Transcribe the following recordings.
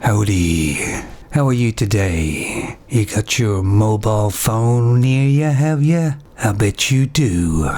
Howdy. How are you today? You got your mobile phone near you, have you? I bet you do.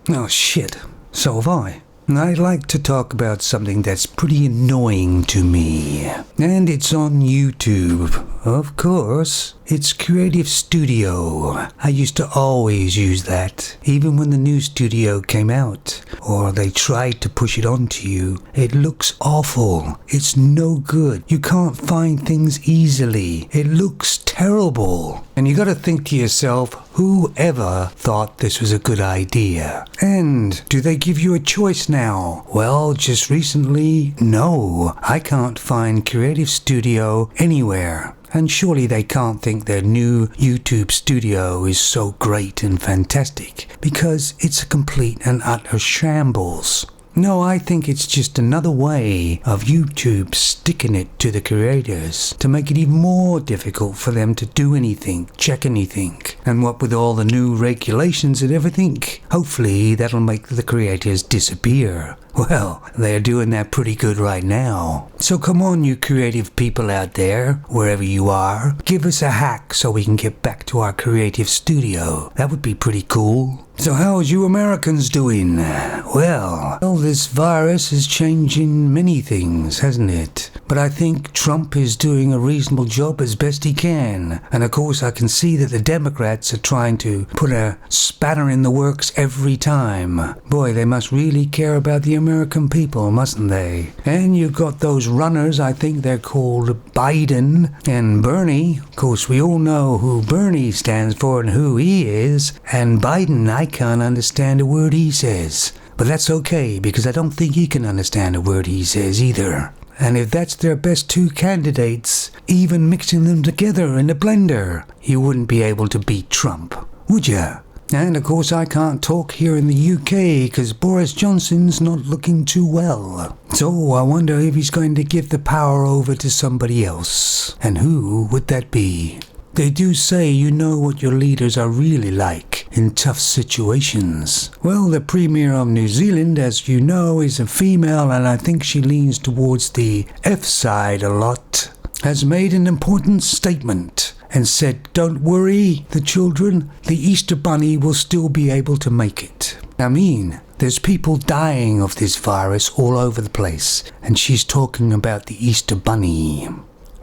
Oh shit, so have I. I'd like to talk about something that's pretty annoying to me. And it's on YouTube. Of course, it's Creative Studio. I used to always use that, even when the new studio came out, or they tried to push it onto you. It looks awful. It's no good. You can't find things easily. It looks terrible. And you gotta think to yourself, whoever thought this was a good idea? And do they give you a choice now? Well, just recently, no. I can't find Creative Studio anywhere. And surely they can't think their new YouTube studio is so great and fantastic, because it's a complete and utter shambles. No, I think it's just another way of YouTube sticking it to the creators to make it even more difficult for them to do anything, check anything. And what with all the new regulations and everything, hopefully that'll make the creators disappear. Well, they're doing that pretty good right now. So come on, you creative people out there, wherever you are, give us a hack so we can get back to our creative studio. That would be pretty cool. So how's you Americans doing? Well, this virus is changing many things, hasn't it? But I think Trump is doing a reasonable job as best he can. And of course I can see that the Democrats are trying to put a spanner in the works every time. Boy, they must really care about the American people, mustn't they? And you've got those runners, I think they're called Biden and Bernie. Of course, we all know who Bernie stands for and who he is. And Biden, I can't understand a word he says. But that's okay, because I don't think he can understand a word he says either. And if that's their best two candidates, even mixing them together in a blender, you wouldn't be able to beat Trump, would ya? And of course I can't talk here in the UK because Boris Johnson's not looking too well. So I wonder if he's going to give the power over to somebody else. And who would that be? They do say you know what your leaders are really like in tough situations. Well, the Premier of New Zealand, as you know, is a female, and I think she leans towards the F side a lot, has made an important statement and said, don't worry, the children, the Easter Bunny will still be able to make it. I mean, there's people dying of this virus all over the place, and she's talking about the Easter Bunny.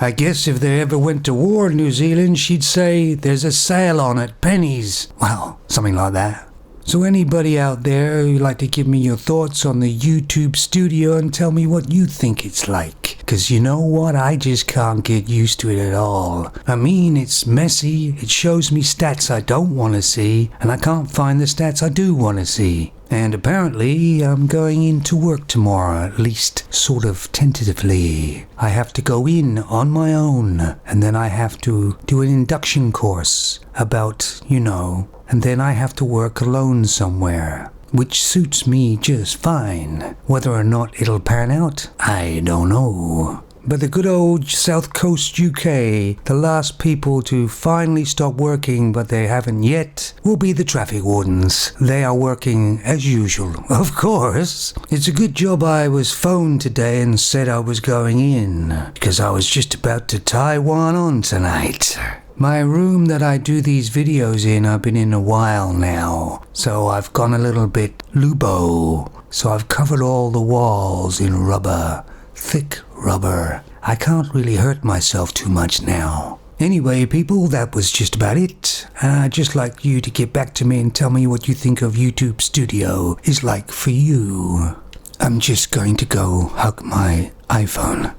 I guess if they ever went to war in New Zealand, she'd say, there's a sale on at pennies. Well, something like that. So anybody out there who'd like to give me your thoughts on the YouTube studio and tell me what you think it's like. Because you know what, I just can't get used to it at all. I mean, it's messy, it shows me stats I don't want to see, and I can't find the stats I do want to see. And apparently I'm going into work tomorrow, at least sort of tentatively. I have to go in on my own, and then I have to do an induction course about, and then I have to work alone somewhere, which suits me just fine. Whether or not it'll pan out, I don't know. But the good old South Coast UK, the last people to finally stop working, but they haven't yet, will be the traffic wardens. They are working as usual. Of course. It's a good job I was phoned today and said I was going in, because I was just about to tie one on tonight. My room that I do these videos in, I've been in a while now, so I've gone a little bit lubo. So I've covered all the walls in rubber. Thick rubber. I can't really hurt myself too much now. Anyway, people, that was just about it. I'd just like you to get back to me and tell me what you think of YouTube Studio is like for you. I'm just going to go hug my iPhone.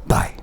Bye.